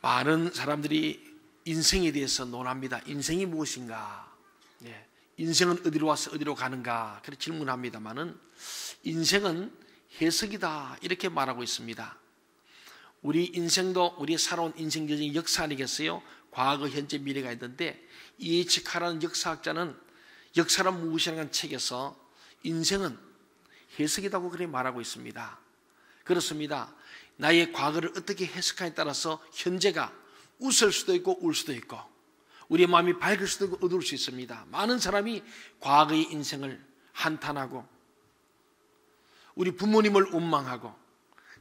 많은 사람들이 인생에 대해서 논합니다. 인생이 무엇인가? 예. 인생은 어디로 와서 어디로 가는가? 그렇게 질문합니다만은 인생은 해석이다 이렇게 말하고 있습니다. 우리 인생도 우리의 살아온 인생 여정의 역사 아니겠어요? 과거, 현재, 미래가 있는데 이에이치 카라는 역사학자는 역사란 무엇이라는 책에서 인생은 해석이라고 그렇게 말하고 있습니다. 그렇습니다. 나의 과거를 어떻게 해석하냐에 따라서 현재가 웃을 수도 있고 울 수도 있고 우리의 마음이 밝을 수도 있고 어두울 수 있습니다. 많은 사람이 과거의 인생을 한탄하고 우리 부모님을 원망하고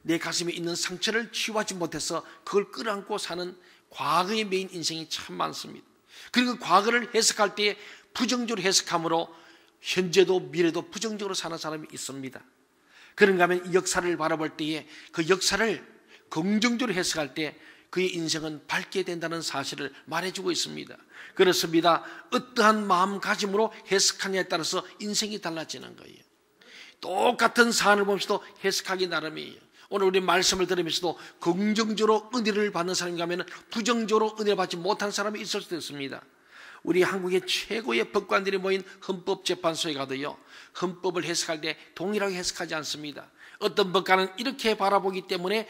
내 가슴에 있는 상처를 치유하지 못해서 그걸 끌어안고 사는 과거의 메인 인생이 참 많습니다. 그리고 과거를 해석할 때 부정적으로 해석함으로 현재도 미래도 부정적으로 사는 사람이 있습니다. 그런가 하면 이 역사를 바라볼 때에 그 역사를 긍정적으로 해석할 때 그의 인생은 밝게 된다는 사실을 말해주고 있습니다. 그렇습니다. 어떠한 마음가짐으로 해석하냐에 따라서 인생이 달라지는 거예요. 똑같은 사안을 보면서도 해석하기 나름이에요. 오늘 우리 말씀을 들으면서도 긍정적으로 은혜를 받는 사람이 가면 부정적으로 은혜를 받지 못한 사람이 있을 수도 있습니다. 우리 한국의 최고의 법관들이 모인 헌법재판소에 가도요, 헌법을 해석할 때 동일하게 해석하지 않습니다. 어떤 법관은 이렇게 바라보기 때문에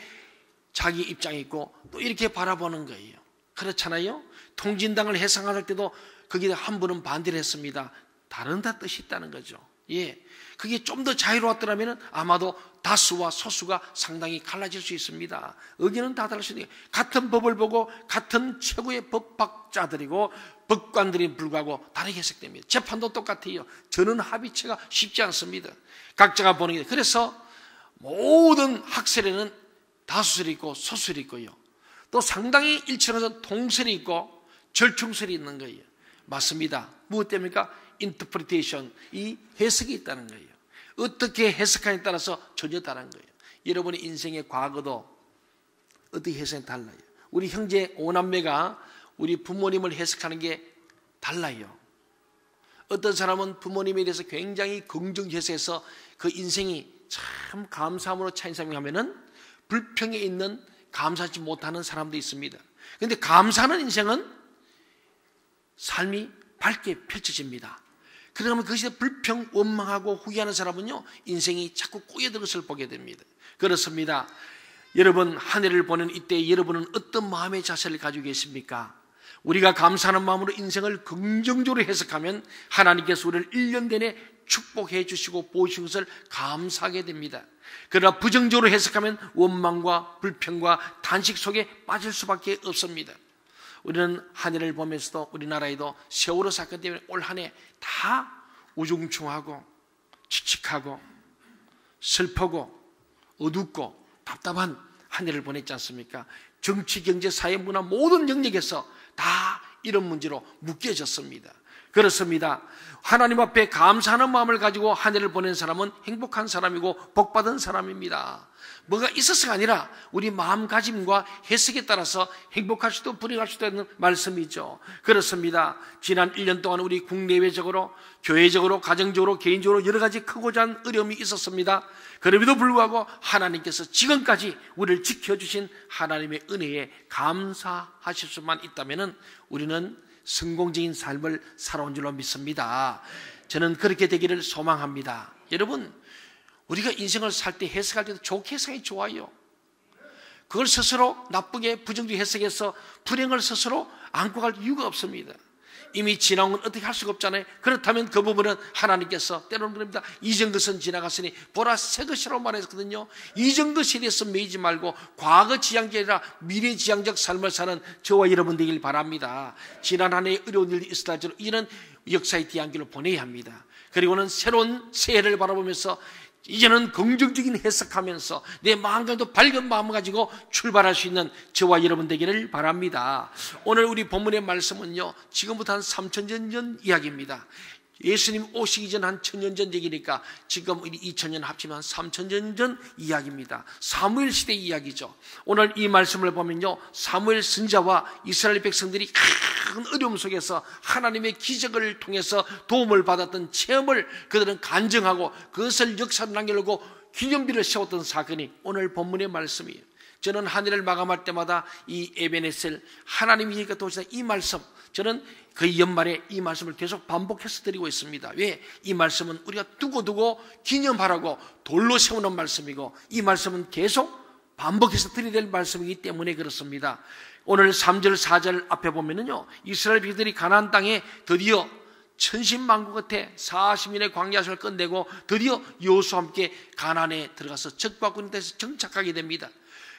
자기 입장이 있고 또 이렇게 바라보는 거예요. 그렇잖아요. 통진당을 해석할 때도 거기에 한 분은 반대를 했습니다. 다른 다 뜻이 있다는 거죠. 예, 그게 좀 더 자유로웠더라면 아마도 다수와 소수가 상당히 갈라질 수 있습니다. 의견은 다 다를 수 있는 거예요. 같은 법을 보고 같은 최고의 법학자들이고 법관들이 불구하고 다르게 해석됩니다. 재판도 똑같아요. 저는 합의체가 쉽지 않습니다. 각자가 보는 게. 그래서 모든 학설에는 다수설이 있고 소설이 있고요. 또 상당히 일치하면서 통설이 있고 절충설이 있는 거예요. 맞습니다. 무엇 때문입니까? 인터프리테이션, 이 해석이 있다는 거예요. 어떻게 해석하냐에 따라서 전혀 다른 거예요. 여러분의 인생의 과거도 어떻게 해석이 달라요. 우리 형제 5남매가 우리 부모님을 해석하는 게 달라요. 어떤 사람은 부모님에 대해서 굉장히 긍정 해석해서 그 인생이 참 감사함으로 차인 사람이 하면은 불평에 있는 감사하지 못하는 사람도 있습니다. 그런데 감사하는 인생은 삶이 밝게 펼쳐집니다. 그러면 그것이 불평, 원망하고 후회하는 사람은요, 인생이 자꾸 꼬여든 것을 보게 됩니다. 그렇습니다. 여러분, 한 해를 보낸 이때 여러분은 어떤 마음의 자세를 가지고 계십니까? 우리가 감사하는 마음으로 인생을 긍정적으로 해석하면 하나님께서 우리를 1년 내내 축복해 주시고 보시는 것을 감사하게 됩니다. 그러나 부정적으로 해석하면 원망과 불평과 단식 속에 빠질 수밖에 없습니다. 우리는 한 해를 보면서도 우리나라에도 세월호 사건 때문에 올 한 해 다 우중충하고 칙칙하고 슬프고 어둡고 답답한 한 해를 보냈지 않습니까? 정치, 경제, 사회, 문화 모든 영역에서 다 이런 문제로 묶여졌습니다. 그렇습니다. 하나님 앞에 감사하는 마음을 가지고 한 해를 보낸 사람은 행복한 사람이고 복받은 사람입니다. 뭐가 있어서가 아니라 우리 마음가짐과 해석에 따라서 행복할 수도 불행할 수도 있는 말씀이죠. 그렇습니다. 지난 1년 동안 우리 국내외적으로, 교회적으로, 가정적으로, 개인적으로 여러 가지 크고 작은 어려움이 있었습니다. 그럼에도 불구하고 하나님께서 지금까지 우리를 지켜주신 하나님의 은혜에 감사하실 수만 있다면 우리는 성공적인 삶을 살아온 줄로 믿습니다. 저는 그렇게 되기를 소망합니다. 여러분, 우리가 인생을 살 때 해석할 때도 좋게 해석이 좋아요. 그걸 스스로 나쁘게 부정적으로 해석해서 불행을 스스로 안고 갈 이유가 없습니다. 이미 지나온 건 어떻게 할 수가 없잖아요. 그렇다면 그 부분은 하나님께서 때로는 그럽니다. 이전 것은 지나갔으니 보라 새 것이라고 말했거든요. 이전 것에 대해서 매이지 말고 과거 지향적이 아니라 미래 지향적 삶을 사는 저와 여러분 되길 바랍니다. 지난 한 해에 어려운 일이 있었다 할지라도 이는 역사의 뒤안길로 보내야 합니다. 그리고는 새로운 새해를 바라보면서 이제는 긍정적인 해석하면서 내 마음과도 밝은 마음을 가지고 출발할 수 있는 저와 여러분 되기를 바랍니다. 오늘 우리 본문의 말씀은요, 지금부터 한 3000년 전 이야기입니다. 예수님 오시기 전 한 1000년 전 얘기니까 지금 2000년 합치면 한 3000년 전 이야기입니다. 사무엘 시대 이야기죠. 오늘 이 말씀을 보면요, 사무엘 선지자와 이스라엘 백성들이 큰 어려움 속에서 하나님의 기적을 통해서 도움을 받았던 체험을 그들은 간증하고 그것을 역사로 남겨놓고 기념비를 세웠던 사건이 오늘 본문의 말씀이에요. 저는 한 해를 마감할 때마다 이 에베네셀 하나님이 여기가 도시다 이 말씀, 저는 거의 연말에 이 말씀을 계속 반복해서 드리고 있습니다. 왜? 이 말씀은 우리가 두고두고 기념하라고 돌로 세우는 말씀이고, 이 말씀은 계속 반복해서 드려야 될 말씀이기 때문에 그렇습니다. 오늘 3절 4절 앞에 보면은요, 이스라엘 백성들이 가나안 땅에 드디어 천신만고 끝에 40년의 광야생을 끝내고 드디어 여호수아와 함께 가나안에 들어가서 적과 군대에서 정착하게 됩니다.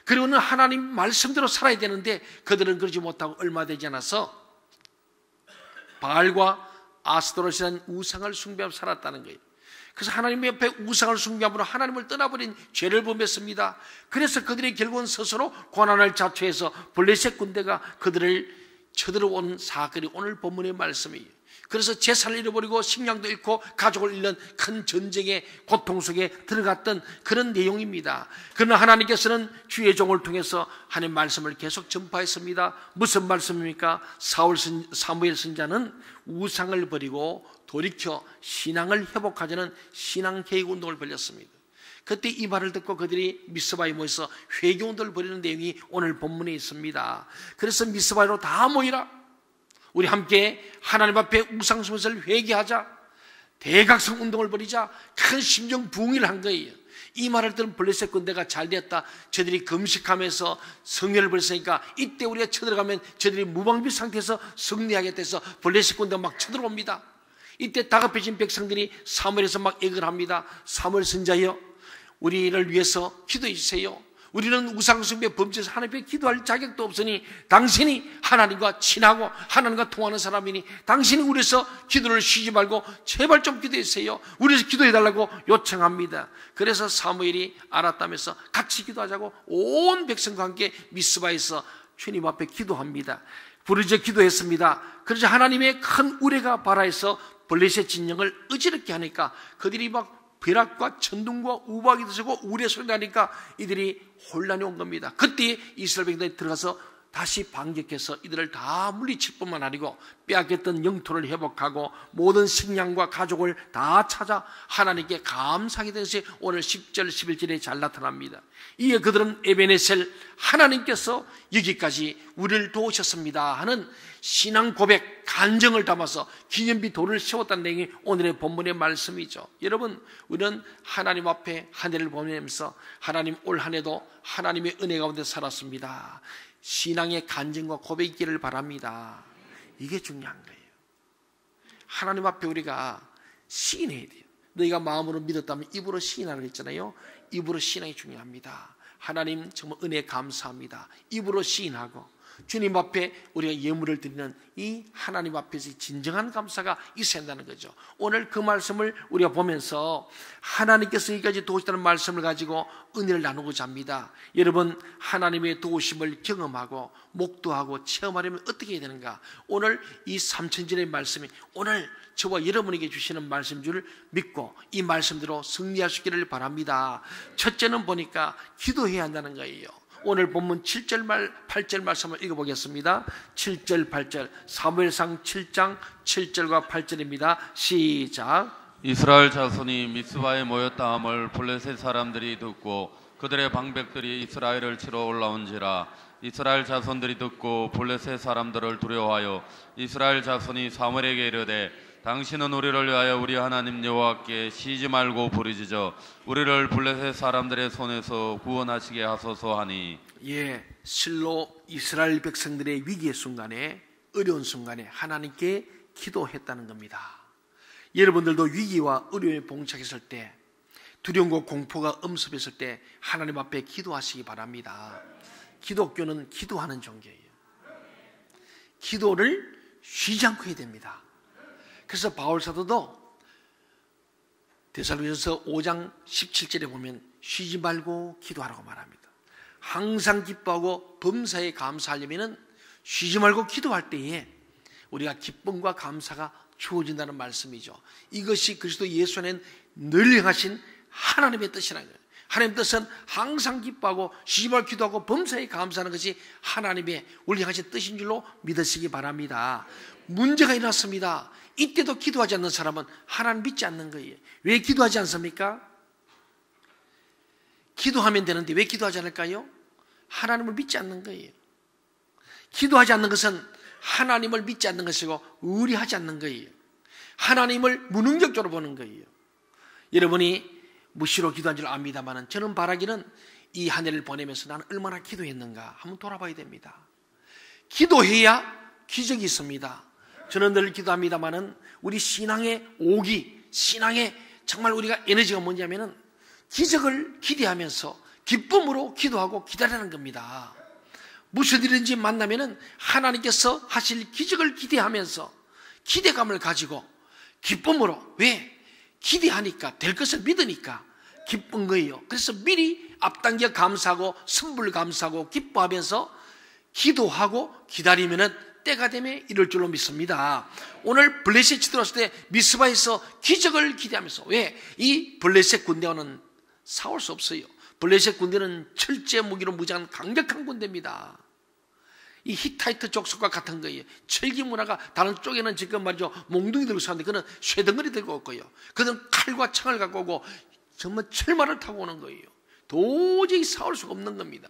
그리고는 하나님 말씀대로 살아야 되는데 그들은 그러지 못하고 얼마 되지 않아서 바알과 아스토롯이라는 우상을 숭배하며 살았다는 거예요. 그래서 하나님 옆에 우상을 숭배함으로 하나님을 떠나버린 죄를 범했습니다. 그래서 그들이 결국은 스스로 고난을 자초해서 블레셋 군대가 그들을 쳐들어온 사건이 오늘 본문의 말씀이에요. 그래서 재산을 잃어버리고 식량도 잃고 가족을 잃는 큰 전쟁의 고통 속에 들어갔던 그런 내용입니다. 그러나 하나님께서는 주의 종을 통해서 하나님 말씀을 계속 전파했습니다. 무슨 말씀입니까? 사무엘 선지자는 우상을 버리고 돌이켜 신앙을 회복하자는 신앙개혁 운동을 벌였습니다. 그때 이 말을 듣고 그들이 미스바에 모여서 회개 운동을 벌이는 내용이 오늘 본문에 있습니다. 그래서 미스바로 다 모이라, 우리 함께 하나님 앞에 우상 숭배를 회개하자, 대각성 운동을 벌이자, 큰 심정 부흥을 한 거예요. 이 말을 들은 블레셋 군대가 잘 됐다, 저들이 금식하면서 성례를 벌였으니까 이때 우리가 쳐들어가면 저들이 무방비 상태에서 승리하겠다 해서 블레셋 군대가 막 쳐들어옵니다. 이때 다급해진 백성들이 사무엘에서 막 얘기를 합니다. 사무엘 선지자여, 우리를 위해서 기도해 주세요. 우리는 우상숭배 범죄에서 하나님께 기도할 자격도 없으니 당신이 하나님과 친하고 하나님과 통하는 사람이니 당신이 우리에서 기도를 쉬지 말고 제발 좀 기도해 주세요. 우리에서 기도해 달라고 요청합니다. 그래서 사무엘이 알았다면서 같이 기도하자고 온 백성과 함께 미스바에서 주님 앞에 기도합니다. 부르짖어 기도했습니다. 그래서 하나님의 큰 우레가 발하에서 블레셋 진영을 어지럽게 하니까 그들이 막 벼락과 천둥과 우박이 드시고 우레 소리가 나니까 이들이 혼란이 온 겁니다. 그때 이스라엘 백성들이 들어가서 다시 반격해서 이들을 다 물리칠 뿐만 아니고 빼앗겼던 영토를 회복하고 모든 식량과 가족을 다 찾아 하나님께 감사하게 된 것이 오늘 10절 11절에 잘 나타납니다. 이에 그들은 에베네셀 하나님께서 여기까지 우리를 도우셨습니다 하는 신앙 고백, 간증을 담아서 기념비 돌을 세웠다는 내용이 오늘의 본문의 말씀이죠. 여러분, 우리는 하나님 앞에 한 해를 보내면서 하나님 올 한 해도 하나님의 은혜 가운데 살았습니다. 신앙의 간증과 고백이 있기를 바랍니다. 이게 중요한 거예요. 하나님 앞에 우리가 시인해야 돼요. 너희가 마음으로 믿었다면 입으로 시인하라고 했잖아요. 입으로 시인하기 중요합니다. 하나님 정말 은혜 감사합니다. 입으로 시인하고 주님 앞에 우리가 예물을 드리는 이 하나님 앞에서 진정한 감사가 있어야 한다는 거죠. 오늘 그 말씀을 우리가 보면서 하나님께서 여기까지 도우셨다는 말씀을 가지고 은혜를 나누고자 합니다. 여러분, 하나님의 도우심을 경험하고 목도하고 체험하려면 어떻게 해야 되는가? 오늘 이 3,000절의 말씀이 오늘 저와 여러분에게 주시는 말씀인 줄 믿고 이 말씀대로 승리할 수 있기를 바랍니다. 첫째는 보니까 기도해야 한다는 거예요. 오늘 본문 7절 8절 말씀을 읽어보겠습니다. 7절 8절 사무엘상 7장 7절과 8절입니다. 시작. 이스라엘 자손이 미스바에 모였다 함을 블레셋 사람들이 듣고 그들의 방백들이 이스라엘을 치러 올라온지라. 이스라엘 자손들이 듣고 블레셋 사람들을 두려워하여 이스라엘 자손이 사무엘에게 이르되 당신은 우리를 위하여 우리 하나님 여호와께 쉬지 말고 부르짖어 우리를 블레셋 사람들의 손에서 구원하시게 하소서 하니. 예, 실로 이스라엘 백성들의 위기의 순간에, 어려운 순간에 하나님께 기도했다는 겁니다. 여러분들도 위기와 어려움에 봉착했을 때, 두려움과 공포가 엄습했을 때 하나님 앞에 기도하시기 바랍니다. 기독교는 기도하는 종교예요. 기도를 쉬지 않고 해야 됩니다. 그래서 바울 사도도 데살로니가서 5장 17절에 보면 쉬지 말고 기도하라고 말합니다. 항상 기뻐하고 범사에 감사하려면 쉬지 말고 기도할 때에 우리가 기쁨과 감사가 주어진다는 말씀이죠. 이것이 그리스도 예수 안에 늘 행하신 하나님의 뜻이라는 거예요. 하나님의 뜻은 항상 기뻐하고 쉬지 말고 기도하고 범사에 감사하는 것이 하나님의 우리 행하신 뜻인 줄로 믿으시기 바랍니다. 문제가 일어났습니다. 이때도 기도하지 않는 사람은 하나님 믿지 않는 거예요. 왜 기도하지 않습니까? 기도하면 되는데 왜 기도하지 않을까요? 하나님을 믿지 않는 거예요. 기도하지 않는 것은 하나님을 믿지 않는 것이고 의리하지 않는 거예요. 하나님을 무능력적으로 보는 거예요. 여러분이 무시로 기도한 줄 압니다만 저는 바라기는 이 한 해를 보내면서 나는 얼마나 기도했는가 한번 돌아봐야 됩니다. 기도해야 기적이 있습니다. 저는 늘 기도합니다만 우리 신앙의 오기, 신앙의 정말 우리가 에너지가 뭐냐면은 기적을 기대하면서 기쁨으로 기도하고 기다리는 겁니다. 무슨 일인지 만나면은 하나님께서 하실 기적을 기대하면서 기대감을 가지고 기쁨으로, 왜? 기대하니까, 될 것을 믿으니까 기쁜 거예요. 그래서 미리 앞당겨 감사하고 선불 감사하고 기뻐하면서 기도하고 기다리면은 때가 되면 이럴 줄로 믿습니다. 오늘 블레셋 치들었을 때 미스바에서 기적을 기대하면서, 왜? 이 블레셋 군대와는 싸울 수 없어요. 블레셋 군대는 철제 무기로 무장한 강력한 군대입니다. 이 히타이트 족속과 같은 거예요. 철기 문화가 다른 쪽에는 지금 말이죠, 몽둥이 들고 사는데 그는 쇠덩어리 들고 올 거예요. 그는 칼과 창을 갖고 오고 정말 철마를 타고 오는 거예요. 도저히 싸울 수가 없는 겁니다.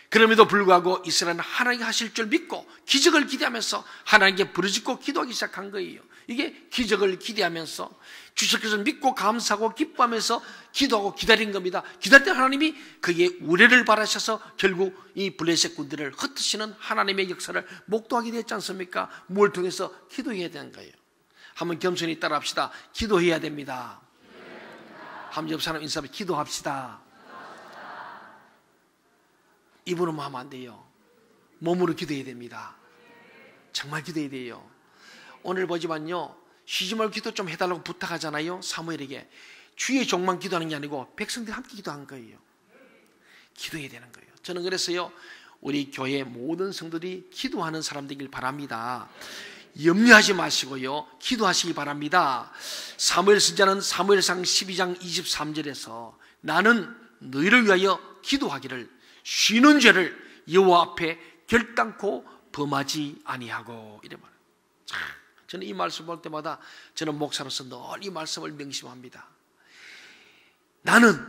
그럼에도 불구하고 이스라엘은 하나님이 하실 줄 믿고 기적을 기대하면서 하나님께 부르짖고 기도하기 시작한 거예요. 이게 기적을 기대하면서 주실 것을 믿고 감사하고 기뻐하면서 기도하고 기다린 겁니다. 기다릴 때 하나님이 그의 우레를 바라셔서 결국 이 블레셋 군대를 흩으시는 하나님의 역사를 목도하게 됐지 않습니까? 뭘 통해서? 기도해야 되는 거예요. 한번 겸손히 따라합시다. 기도해야 됩니다. 한번 옆 사람 인사하면 기도합시다. 입으로만 하면 안 돼요. 몸으로 기도해야 됩니다. 정말 기도해야 돼요. 오늘 보지만요, 쉬지 말고 기도 좀 해달라고 부탁하잖아요. 사무엘에게. 주의 종만 기도하는 게 아니고 백성들이 함께 기도한 거예요. 기도해야 되는 거예요. 저는 그래서요, 우리 교회 모든 성도들이 기도하는 사람 되길 바랍니다. 염려하지 마시고요, 기도하시기 바랍니다. 사무엘 선지자는 사무엘상 12장 23절에서 나는 너희를 위하여 기도하기를 쉬는 죄를 여호와 앞에 결단코 범하지 아니하고, 이래 말해요. 저는 이 말씀 볼 때마다 저는 목사로서 늘 이 말씀을 명심합니다. 나는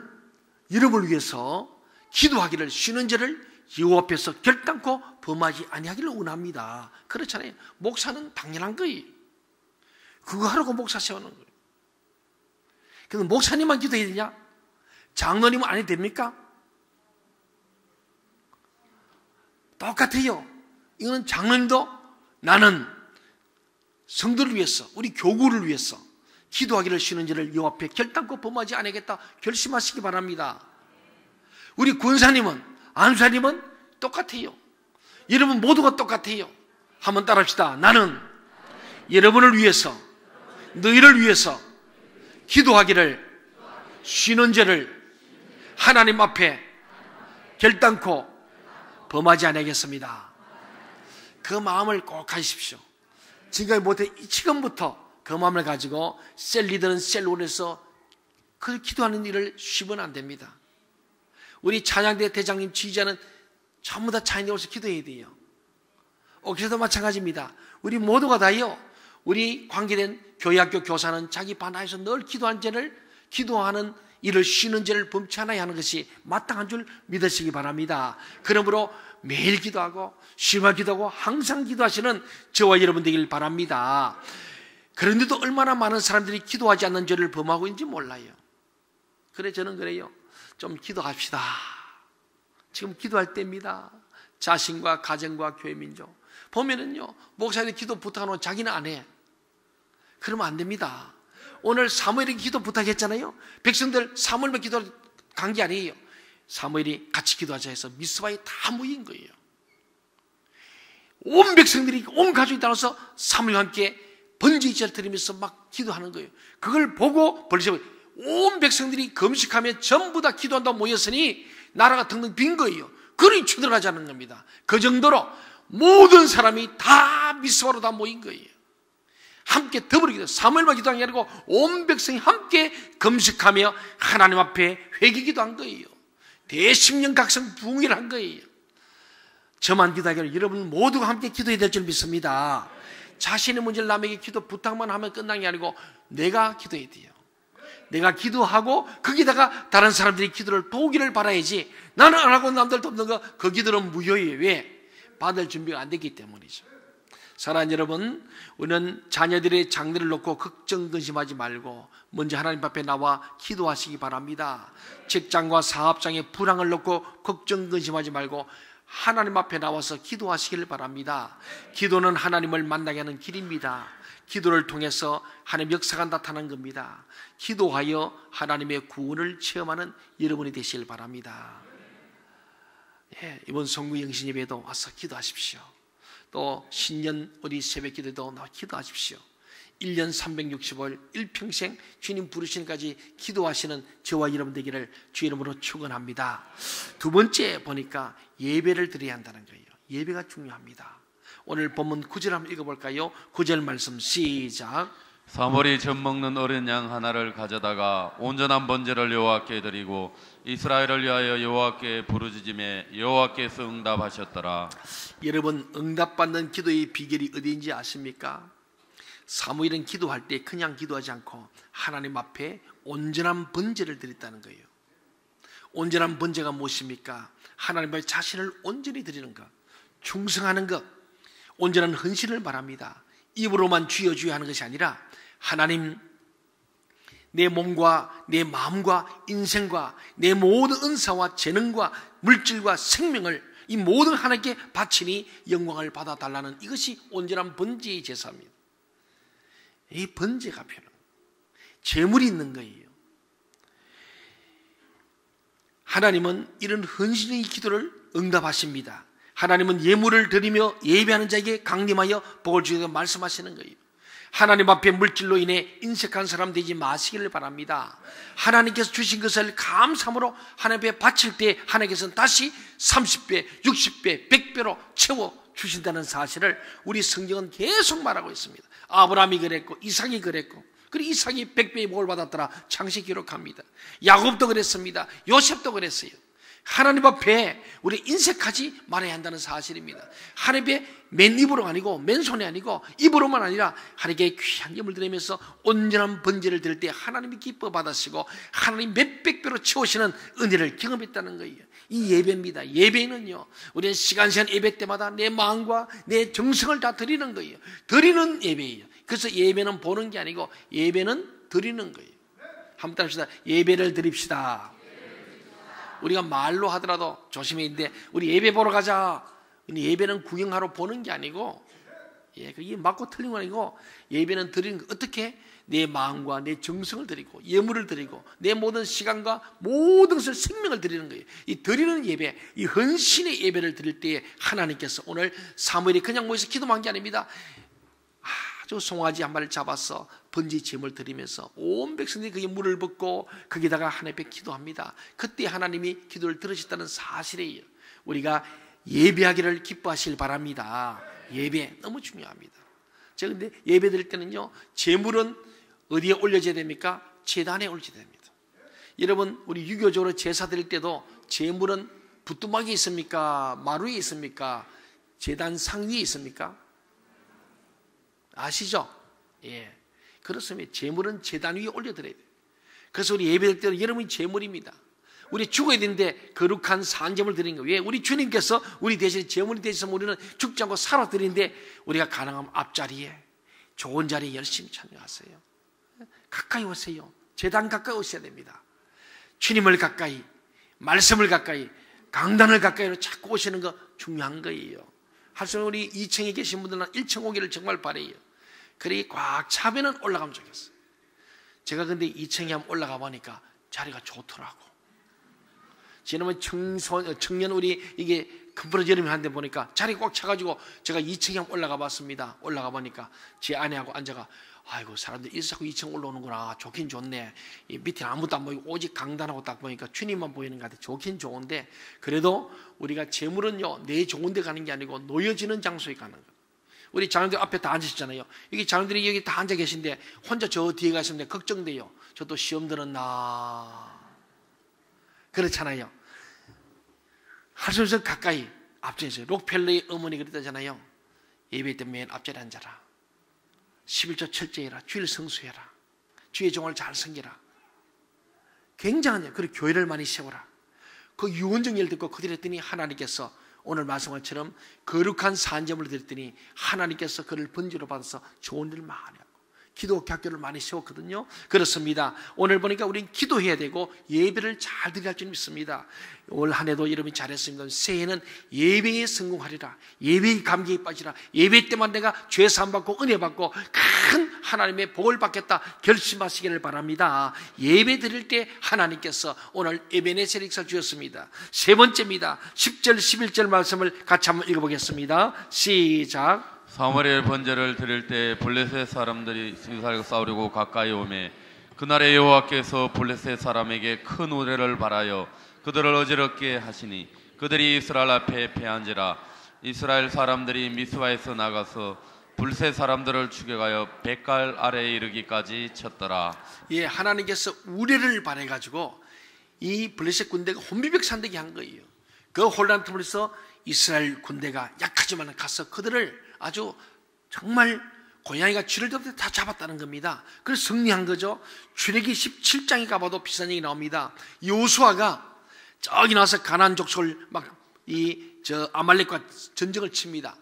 여러분을 위해서 기도하기를 쉬는 죄를 여호와 앞에서 결단코 범하지 아니하기를 원합니다. 그렇잖아요. 목사는 당연한 거예요. 그거 하라고 목사 세우는 거예요. 근데 목사님만 기도해야 되냐? 장로님은 안 해도 됩니까? 똑같아요. 이거는 장로님도 나는 성도를 위해서, 우리 교구를 위해서 기도하기를 쉬는 죄를 여호와 앞에 결단코 범하지 않겠다 결심하시기 바랍니다. 우리 군사님은, 안수사님은 똑같아요. 여러분 모두가 똑같아요. 한번 따라합시다. 나는 여러분을 위해서, 너희를 위해서 기도하기를 쉬는 죄를 하나님 앞에 결단코 범하지 않겠습니다. 그 마음을 꼭 가지십시오. 지금부터 그 마음을 가지고 셀 리더는 셀론에서 그 기도하는 일을 쉬면 안 됩니다. 우리 찬양대 대장님, 지휘자는 전부 다 찬양대 오셔서 기도해야 돼요. 옥에서도 마찬가지입니다. 우리 모두가 다요, 우리 관계된 교회학교 교사는 자기 반야에서 늘 기도한 죄를, 기도하는 일을 쉬는 죄를 범치 않아야 하는 것이 마땅한 줄 믿으시기 바랍니다. 그러므로 매일 기도하고 쉬며 기도하고 항상 기도하시는 저와 여러분 되길 바랍니다. 그런데도 얼마나 많은 사람들이 기도하지 않는 죄를 범하고 있는지 몰라요. 그래, 저는 그래요. 좀 기도합시다. 지금 기도할 때입니다. 자신과 가정과 교회 민족. 보면은요, 목사님이 기도 부탁하면 자기는 안 해. 그러면 안 됩니다. 오늘 사무엘이 기도 부탁했잖아요. 백성들 사무엘만 기도 간 게 아니에요. 사무엘이 같이 기도하자 해서 미스바에 다 모인 거예요. 온 백성들이, 온 가족이 나와서 사무엘과 함께 번제기제를 드리면서 막 기도하는 거예요. 그걸 보고 벌써 온 백성들이 금식하며 전부 다 기도한다고 모였으니 나라가 텅텅 빈 거예요. 그러니 쳐들어가자는 겁니다. 그 정도로 모든 사람이 다 미스바로 다 모인 거예요. 함께 더불어 기도, 사무엘만 기도한 게 아니고 온 백성이 함께 금식하며 하나님 앞에 회개기도한 거예요. 대심령각성 부흥회를 한 거예요. 저만 기도하기 아니라 여러분 모두가 함께 기도해야 될 줄 믿습니다. 자신의 문제를 남에게 기도 부탁만 하면 끝난 게 아니고 내가 기도해야 돼요. 내가 기도하고 거기다가 다른 사람들이 기도를 도우기를 바라야지, 나는 안 하고 남들 돕는 거, 그 기도는 무효예요. 왜? 받을 준비가 안 됐기 때문이죠. 사랑하는 여러분, 우리는 자녀들의 장래를 놓고 걱정 근심하지 말고 먼저 하나님 앞에 나와 기도하시기 바랍니다. 직장과 사업장의 불황을 놓고 걱정 근심하지 말고 하나님 앞에 나와서 기도하시길 바랍니다. 기도는 하나님을 만나게 하는 길입니다. 기도를 통해서 하나님 역사가 나타나는 겁니다. 기도하여 하나님의 구원을 체험하는 여러분이 되시길 바랍니다. 예, 이번 성구 영신 예배도 와서 기도하십시오. 또 신년 우리 새벽 기도도 나와 기도하십시오. 1년 365일 일평생 주님 부르시는까지 기도하시는 저와 여러분 되기를 주 이름으로 축원합니다. 두 번째 보니까 예배를 드려야 한다는 거예요. 예배가 중요합니다. 오늘 본문 9절 한번 읽어볼까요? 9절 말씀 시작. 사물이 젖 먹는 어린 양 하나를 가져다가 온전한 번제를 여호와께 드리고 이스라엘을 위하여 여호와께 부르짖음에 여호와께서 응답하셨더라. 여러분, 응답받는 기도의 비결이 어디인지 아십니까? 사무엘은 기도할 때 그냥 기도하지 않고 하나님 앞에 온전한 번제를 드렸다는 거예요. 온전한 번제가 무엇입니까? 하나님 앞에 자신을 온전히 드리는 것, 충성하는 것, 온전한 헌신을 말합니다. 입으로만 주여 주여 하는 것이 아니라 하나님, 내 몸과 내 마음과 인생과 내 모든 은사와 재능과 물질과 생명을 이 모든 하나님께 바치니 영광을 받아달라는, 이것이 온전한 번제의 제사입니다. 이 번제가 필요한 재물이 있는 거예요. 하나님은 이런 헌신의 기도를 응답하십니다. 하나님은 예물을 드리며 예배하는 자에게 강림하여 복을 주시고 말씀하시는 거예요. 하나님 앞에 물질로 인해 인색한 사람 되지 마시기를 바랍니다. 하나님께서 주신 것을 감사함으로 하나님 앞에 바칠 때 하나님께서는 다시 30배, 60배, 100배로 채워 주신다는 사실을 우리 성경은 계속 말하고 있습니다. 아브라함이 그랬고 이삭이 그랬고, 그리고 이삭이 100배의 복을 받았더라 창세기 기록합니다. 야곱도 그랬습니다. 요셉도 그랬어요. 하나님 앞에 우리 인색하지 말아야 한다는 사실입니다. 하나님 앞에 맨입으로 아니고 맨손이 아니고 입으로만 아니라 하나님께 귀한 예물 드리면서 온전한 번제를 드릴 때 하나님이 기뻐 받으시고 하나님 몇백 배로 채우시는 은혜를 경험했다는 거예요. 이 예배입니다. 예배는요, 우리는 시간 예배 때마다 내 마음과 내 정성을 다 드리는 거예요. 드리는 예배예요. 그래서 예배는 보는 게 아니고 예배는 드리는 거예요. 한번 따라합시다. 예배를 드립시다. 우리가 말로 하더라도 조심해야 되는데, 우리 예배 보러 가자. 예배는 구경하러 보는 게 아니고, 이게 맞고 틀린 거 아니고, 예배는 드리는 거. 어떻게? 내 마음과 내 정성을 드리고 예물을 드리고 내 모든 시간과 모든 것을, 생명을 드리는 거예요. 이 드리는 예배, 이 헌신의 예배를 드릴 때에 하나님께서 오늘 사무엘이 그냥 모여서 기도한 게 아닙니다. 아주 송아지 한 마리를 잡아서 번제 제물 드리면서 온 백성들이 거기에 물을 붓고 거기다가 하나님 앞에 기도합니다. 그때 하나님이 기도를 들으셨다는 사실이에요. 우리가 예배하기를 기뻐하시길 바랍니다. 예배 너무 중요합니다. 제가 근데 예배 드릴 때는요, 제물은 어디에 올려져야 됩니까? 제단에 올려져야 됩니다. 여러분, 우리 유교적으로 제사 드릴 때도 제물은 부뚜막이 있습니까? 마루에 있습니까? 제단 상 위에 있습니까? 아시죠? 예. 그렇습니다. 제물은 제단 위에 올려드려야 돼요. 그래서 우리 예배 드릴 때는 여러분이 제물입니다. 우리 죽어야 되는데 거룩한 산제물 드리는 거예요. 왜? 우리 주님께서 우리 대신에 제물이 되셔서 우리는 죽지 않고 살아 드리는데, 우리가 가능하면 앞자리에 좋은 자리에 열심히 참여하세요. 가까이 오세요. 제단 가까이 오셔야 됩니다. 주님을 가까이, 말씀을 가까이, 강단을 가까이로 자꾸 오시는 거 중요한 거예요. 할수록 우리 2층에 계신 분들은 1층 오기를 정말 바래요. 그래 꽉 차면은 올라가면 좋겠어요. 제가 근데 2층에 한번 올라가 보니까 자리가 좋더라고. 지난번 청년 우리 이게 컨퍼런스 여름에 한데 보니까 자리 꽉 차가지고 제가 2층에 한번 올라가 봤습니다. 올라가 보니까 제 아내하고 앉아가, 아이고 사람들 자꾸 2층 올라오는구나. 좋긴 좋네. 이 밑에 아무도 안 보이고 오직 강단하고 딱 보니까 주님만 보이는 것 같아. 좋긴 좋은데, 그래도 우리가 재물은요, 내 좋은 데 가는 게 아니고 놓여지는 장소에 가는 거예요. 우리 자녀들 앞에 다 앉으셨잖아요. 여기 자녀들이 여기 다 앉아 계신데 혼자 저 뒤에 가시는데 걱정돼요. 저도 시험 들었나. 그렇잖아요. 하소서 가까이 앞전에서 록펠러의 어머니 그랬다잖아요. 예배 때 맨 앞자리에 앉아라. 11조 철저해라. 주일 성수해라. 주의 종을 잘 섬기라. 굉장한 그 교회를 많이 세워라. 그 유언적 예를 듣고 그들했더니 하나님께서 오늘 말씀처럼 거룩한 산점을 드렸더니 하나님께서 그를 번지로 받아서 좋은 일을 많이 하고 기도 학교를 많이 세웠거든요. 그렇습니다. 오늘 보니까 우리는 기도해야 되고 예배를 잘 드려야 할 줄 믿습니다. 올 한 해도 여러분이 잘했습니다. 새해는 예배에 성공하리라. 예배의 감격에 빠지라. 예배 때만 내가 죄 사함 받고 은혜 받고 큰 하나님의 복을 받겠다 결심하시기를 바랍니다. 예배 드릴 때 하나님께서 오늘 에베네셀 익사 주셨습니다. 세 번째입니다. 10절 11절 말씀을 같이 한번 읽어보겠습니다. 시작. 사무엘 번제를 드릴 때 블레셋 사람들이 이스라엘과 싸우려고 가까이 오매 그날에 여호와께서 블레셋 사람에게 큰 우레를 발하여 그들을 어지럽게 하시니 그들이 이스라엘 앞에 패한지라. 이스라엘 사람들이 미스바에서 나가서 블레셋 사람들을 추격하여 백갈 아래에 이르기까지 쳤더라. 예, 하나님께서 우레를 발해가지고 이 블레셋 군대가 혼비백산되게 한 거예요. 그 혼란 틈에서 이스라엘 군대가 약하지만 가서 그들을 아주 정말 고양이가 쥐를 잡을 때 다 잡았다는 겁니다. 그래서 승리한 거죠. 출애기 17장에 가봐도 비슷한 얘기 나옵니다. 여호수아가 저기 나와서 가나안 족속을 막 아말렉과 전쟁을 칩니다.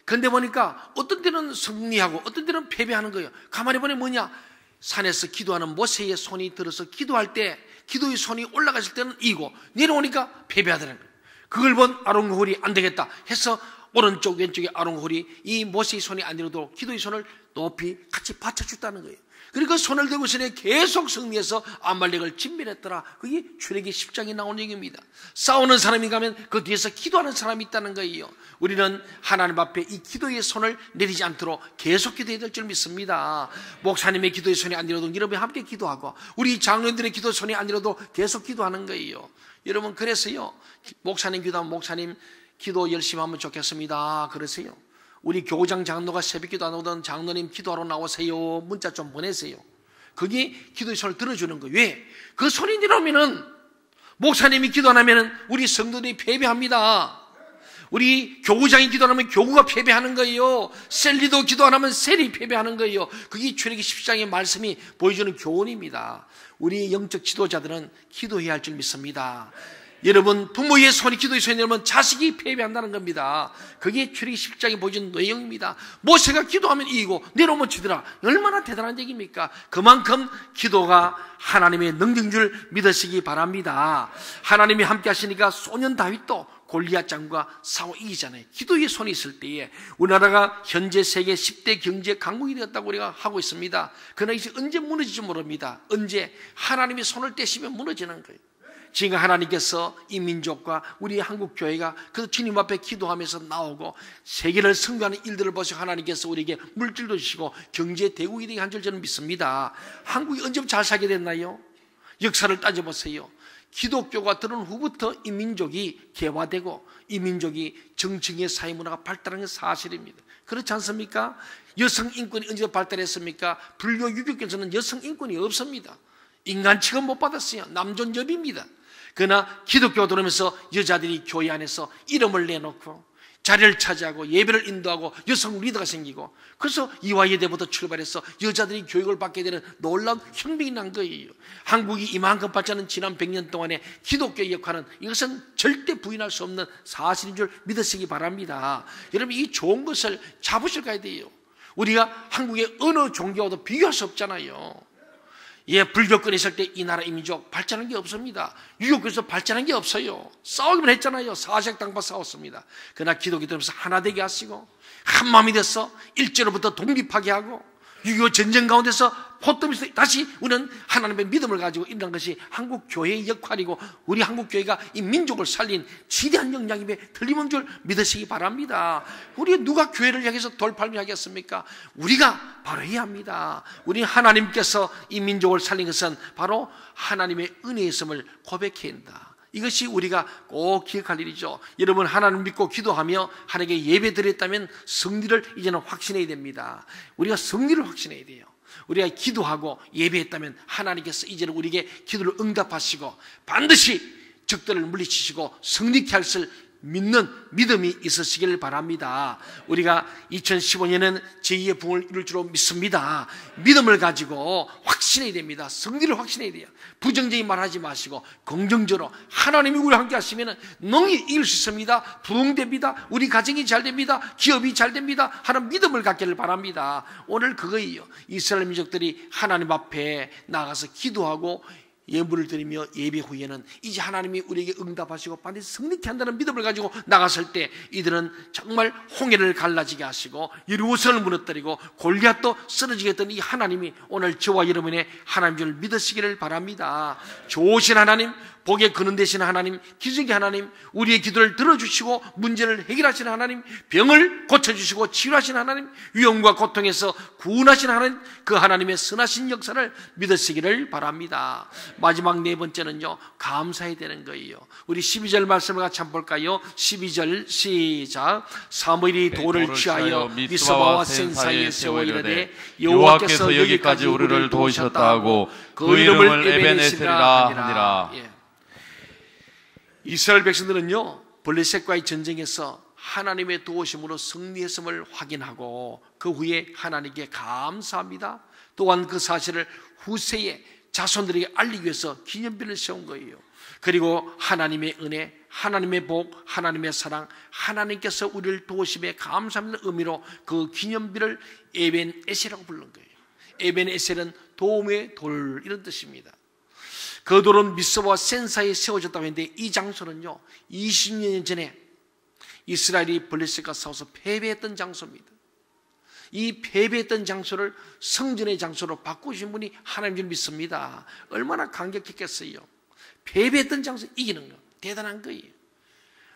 그런데 보니까 어떤 때는 승리하고 어떤 때는 패배하는 거예요. 가만히 보니 뭐냐? 산에서 기도하는 모세의 손이 들어서 기도할 때 기도의 손이 올라갔을 때는 이기고 내려오니까 패배하더라는 거예요. 그걸 본 아론과 홀이 안 되겠다 해서 오른쪽 왼쪽에 아론과 홀이 이 모세의 손이 안 들어도 기도의 손을 높이 같이 받쳐줬다는 거예요. 그리고 손을 들고 있으니 계속 승리해서 아말렉을 진멸했더라. 그게 출애기 10장에 나오는 얘기입니다. 싸우는 사람이 가면 그 뒤에서 기도하는 사람이 있다는 거예요. 우리는 하나님 앞에 이 기도의 손을 내리지 않도록 계속 기도해야 될 줄 믿습니다. 목사님의 기도의 손이 안 들어도 여러분이 함께 기도하고 우리 장로님들의 기도의 손이 안 들어도 계속 기도하는 거예요. 여러분 그래서요, 목사님 기도하면 목사님 기도 열심히 하면 좋겠습니다. 그러세요. 우리 교장 장로가 새벽기도 안 오던 장로님 기도하러 나오세요. 문자 좀 보내세요. 그게 기도의 손을 들어주는 거예요. 왜? 그 손이 내려오면은 목사님이 기도 안 하면은 우리 성도들이 패배합니다. 우리 교구장이 기도 안 하면 교구가 패배하는 거예요. 셀리도 기도 안 하면 셀이 패배하는 거예요. 그게 출애기 10장의 말씀이 보여주는 교훈입니다. 우리 영적 지도자들은 기도해야 할 줄 믿습니다. 여러분 부모의 손이 기도의 손이 내려오면 자식이 패배한다는 겁니다. 그게 출애기 10장에 보여준 내용입니다. 모세가 기도하면 이기고 내려오면 지더라. 얼마나 대단한 얘기입니까? 그만큼 기도가 하나님의 능력인 줄 믿으시기 바랍니다. 하나님이 함께 하시니까 소년 다윗도 골리앗 장과 싸워 이기잖아요. 기도의 손이 있을 때에 우리나라가 현재 세계 10대 경제 강국이 되었다고 우리가 하고 있습니다. 그러나 이제 언제 무너질지 모릅니다. 언제 하나님의 손을 떼시면 무너지는 거예요. 지금 하나님께서 이 민족과 우리 한국 교회가 그 주님 앞에 기도하면서 나오고 세계를 선교하는 일들을 보시고 하나님께서 우리에게 물질도 주시고 경제 대국이 되게 한 줄 저는 믿습니다. 한국이 언제부터 잘 살게 됐나요? 역사를 따져보세요. 기독교가 들어온 후부터 이 민족이 개화되고 이 민족이 정치의 사회문화가 발달한 게 사실입니다. 그렇지 않습니까? 여성 인권이 언제 발달했습니까? 불교 유교께서는 여성 인권이 없습니다. 인간 취급 못 받았어요. 남존여비입니다. 그러나 기독교가 들어오면서 여자들이 교회 안에서 이름을 내놓고 자리를 차지하고 예배를 인도하고 여성 리더가 생기고 그래서 이화여대부터 출발해서 여자들이 교육을 받게 되는 놀라운 혁명이 난 거예요. 한국이 이만큼 발전한 지난 100년 동안의 기독교의 역할은 이것은 절대 부인할 수 없는 사실인 줄 믿으시기 바랍니다. 여러분 이 좋은 것을 잡으실 가야 돼요. 우리가 한국의 어느 종교와도 비교할 수 없잖아요. 예, 불교권에 있을 때 이 나라 이 민족 발전한 게 없습니다. 유교권에서 발전한 게 없어요. 싸우기만 했잖아요. 사색당파 싸웠습니다. 그러나 기독교 들으면서 하나 되게 하시고 한 마음이 돼서 일제로부터 독립하게 하고 6.25 전쟁 가운데서 포럼에서 다시 우리는 하나님의 믿음을 가지고 일어난 것이 한국 교회의 역할이고 우리 한국 교회가 이 민족을 살린 지대한 영향임에 틀림없는 줄 믿으시기 바랍니다. 우리 누가 교회를 향해서 돌팔미 하겠습니까? 우리가 바로 해야 합니다. 우리 하나님께서 이 민족을 살린 것은 바로 하나님의 은혜였음을 고백해야 한다. 이것이 우리가 꼭 기억할 일이죠. 여러분 하나님 믿고 기도하며 하나님께 예배 드렸다면 승리를 이제는 확신해야 됩니다. 우리가 승리를 확신해야 돼요. 우리가 기도하고 예배했다면 하나님께서 이제는 우리에게 기도를 응답하시고 반드시 적들을 물리치시고 승리케 할 것을 믿는 믿음이 있으시길 바랍니다. 우리가 2015년에는 제2의 부흥을 이룰 줄로 믿습니다. 믿음을 가지고 확신해야 됩니다. 승리를 확신해야 돼요. 부정적인 말 하지 마시고 긍정적으로 하나님이 우리와 함께 하시면 능히 이길 수 있습니다. 부흥됩니다. 우리 가정이 잘 됩니다. 기업이 잘 됩니다 하는 믿음을 갖기를 바랍니다. 오늘 그거예요. 이스라엘 민족들이 하나님 앞에 나가서 기도하고 예물을 드리며 예배 후에는 이제 하나님이 우리에게 응답하시고 반드시 승리케 한다는 믿음을 가지고 나갔을 때 이들은 정말 홍해를 갈라지게 하시고 여리고성을 무너뜨리고 골리앗도 쓰러지게 했던 이 하나님이 오늘 저와 여러분의 하나님 줄 믿으시기를 바랍니다. 좋으신 하나님, 복의 근원 되시는 하나님, 기적의 하나님, 우리의 기도를 들어주시고 문제를 해결하시는 하나님, 병을 고쳐주시고 치유하시는 하나님, 위험과 고통에서 구원하시는 하나님, 그 하나님의 선하신 역사를 믿으시기를 바랍니다. 마지막 네 번째는요, 감사해야 되는 거예요. 우리 12절 말씀을 같이 한번 볼까요? 12절 시작. 사무엘이 돌을 취하여 미스바와 센 사이에 세워 이르되 여호와께서 여기까지 우리를 도우셨다 하고 그 이름을 에벤에셀이라 하니라. 이스라엘 백성들은요, 블레셋과의 전쟁에서 하나님의 도우심으로 승리했음을 확인하고 그 후에 하나님께 감사합니다. 또한 그 사실을 후세의 자손들에게 알리기 위해서 기념비를 세운 거예요. 그리고 하나님의 은혜, 하나님의 복, 하나님의 사랑, 하나님께서 우리를 도우심에 감사하는 의미로 그 기념비를 에벤에셀이라고 부른 거예요. 에벤에셀은 도움의 돌, 이런 뜻입니다. 그 돌은 미스바와 센 사이에 세워졌다고 했는데 이 장소는요, 20년 전에 이스라엘이 블레셋과 싸워서 패배했던 장소입니다. 이 패배했던 장소를 성전의 장소로 바꾸신 분이 하나님 줄 믿습니다. 얼마나 감격했겠어요. 패배했던 장소 이기는 거 대단한 거예요.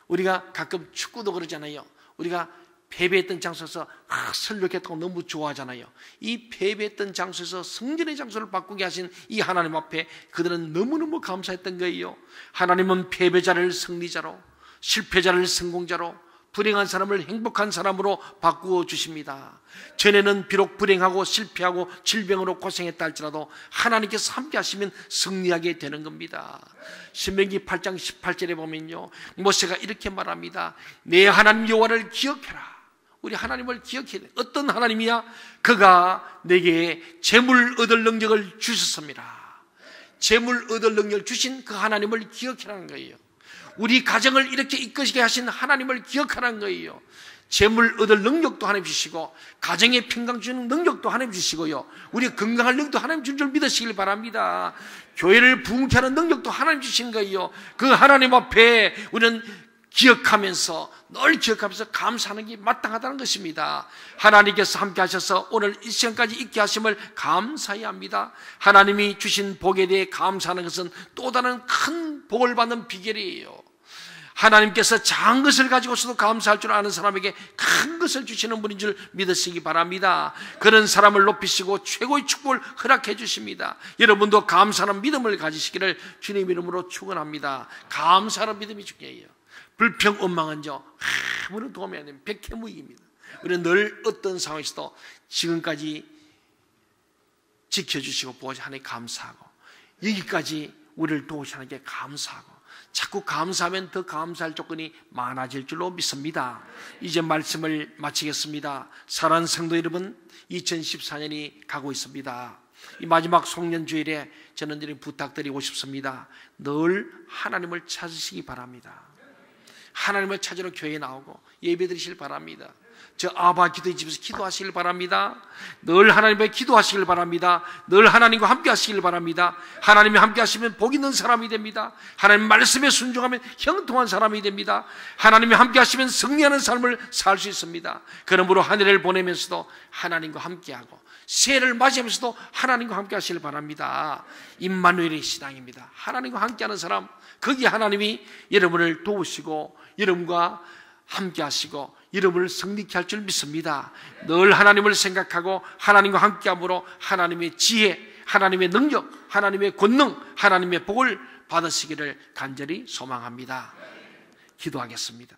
우리가 가끔 축구도 그러잖아요. 우리가 패배했던 장소에서 설교했다고 너무 좋아하잖아요. 이 패배했던 장소에서 성전의 장소를 바꾸게 하신 이 하나님 앞에 그들은 너무너무 감사했던 거예요. 하나님은 패배자를 승리자로, 실패자를 성공자로, 불행한 사람을 행복한 사람으로 바꾸어 주십니다. 전에는 비록 불행하고 실패하고 질병으로 고생했다 할지라도 하나님께서 함께 하시면 승리하게 되는 겁니다. 신명기 8장 18절에 보면요, 모세가 이렇게 말합니다. 내 하나님 여호와를 기억해라. 우리 하나님을 기억해야 돼. 어떤 하나님이야? 그가 내게 재물 얻을 능력을 주셨습니다. 재물 얻을 능력을 주신 그 하나님을 기억하라는 거예요. 우리 가정을 이렇게 이끄시게 하신 하나님을 기억하라는 거예요. 재물 얻을 능력도 하나님 주시고 가정에 평강 주는 능력도 하나님 주시고요, 우리 건강할 능력도 하나님 준 줄 믿으시길 바랍니다. 교회를 부흥케 하는 능력도 하나님 주신 거예요. 그 하나님 앞에 우리는 기억하면서 늘 기억하면서 감사하는 게 마땅하다는 것입니다. 하나님께서 함께 하셔서 오늘 이 시간까지 있게 하심을 감사해야 합니다. 하나님이 주신 복에 대해 감사하는 것은 또 다른 큰 복을 받는 비결이에요. 하나님께서 작은 것을 가지고서도 감사할 줄 아는 사람에게 큰 것을 주시는 분인 줄 믿으시기 바랍니다. 그런 사람을 높이시고 최고의 축복을 허락해 주십니다. 여러분도 감사하는 믿음을 가지시기를 주님 이름으로 축원합니다. 감사하는 믿음이 중요해요. 불평 원망은요, 아무런 도움이 안 되면 백해무익입니다. 우리는 늘 어떤 상황에서도 지금까지 지켜주시고 보호하신 하나님께 감사하고 여기까지 우리를 도우신 하나님께 감사하고 자꾸 감사하면 더 감사할 조건이 많아질 줄로 믿습니다. 이제 말씀을 마치겠습니다. 사랑하는 성도 여러분, 2014년이 가고 있습니다. 이 마지막 송년주일에 저는 이런 부탁드리고 싶습니다. 늘 하나님을 찾으시기 바랍니다. 하나님을 찾으러 교회에 나오고 예배 드리시길 바랍니다. 저 아바 기도의 집에서 기도하시길 바랍니다. 늘 하나님께 기도하시길 바랍니다. 늘 하나님과 함께 하시길 바랍니다. 하나님이 함께 하시면 복 있는 사람이 됩니다. 하나님 말씀에 순종하면 형통한 사람이 됩니다. 하나님이 함께 하시면 승리하는 삶을 살 수 있습니다. 그러므로 한 해를 보내면서도 하나님과 함께하고 새해를 맞이하면서도 하나님과 함께 하시길 바랍니다. 임마누엘의 신앙입니다. 하나님과 함께하는 사람, 거기에 하나님이 여러분을 도우시고 여러분과 함께 하시고 여러분을 승리케 할 줄 믿습니다. 늘 하나님을 생각하고 하나님과 함께함으로 하나님의 지혜, 하나님의 능력, 하나님의 권능, 하나님의 복을 받으시기를 간절히 소망합니다. 기도하겠습니다.